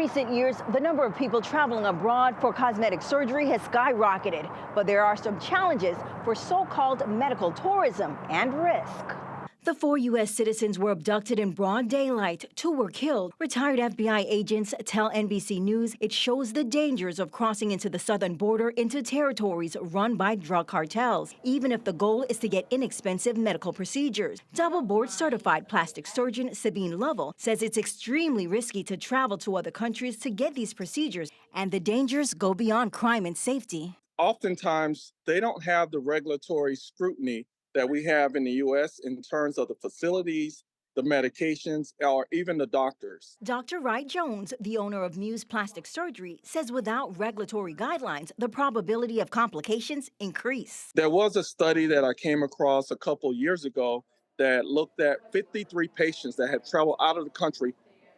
recent years, the number of people traveling abroad for cosmetic surgery has skyrocketed, but there are some challenges for so-called medical tourism and risk. The 4 U.S. citizens were abducted in broad daylight. 2 were killed. Retired FBI agents tell NBC News it shows the dangers of crossing into the southern border into territories run by drug cartels, even if the goal is to get inexpensive medical procedures. Double board-certified plastic surgeon Sabine Lovell says it's extremely risky to travel to other countries to get these procedures, and the dangers go beyond crime and safety. Oftentimes, they don't have the regulatory scrutiny that we have in the US in terms of the facilities, the medications, or even the doctors. Dr. Wright Jones, the owner of Muse Plastic Surgery, says without regulatory guidelines, the probability of complications increase. There was a study that I came across a couple years ago that looked at 53 patients that had traveled out of the country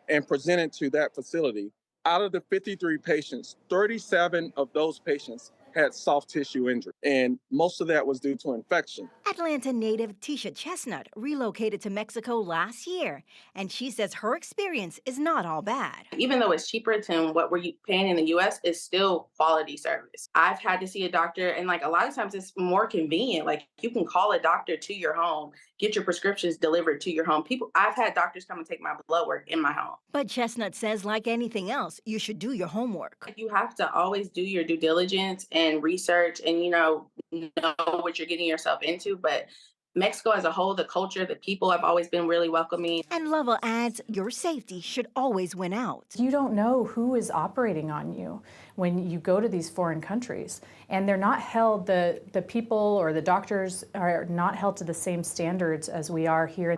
and presented to that facility. Out of the 53 patients, 37 of those patients had soft tissue injury, and most of that was due to infection. Atlanta native Tisha Chestnut relocated to Mexico last year, and she says her experience is not all bad. Even though it's cheaper than what we're paying in the US, it's still quality service. I've had to see a doctor, and like a lot of times it's more convenient. Like you can call a doctor to your home, get your prescriptions delivered to your home. I've had doctors come and take my blood work in my home. But Chestnut says, like anything else, you should do your homework. You have to always do your due diligence and research and, know what you're getting yourself into. But Mexico as a whole, the culture, the people have always been really welcoming. And Lovell adds, your safety should always win out. You don't know who is operating on you when you go to these foreign countries. And they're not held, the people or the doctors are not held to the same standards as we are here.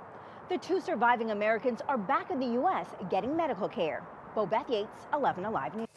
The 2 surviving Americans are back in the U.S. getting medical care. Bobeth Yates, 11 Alive News.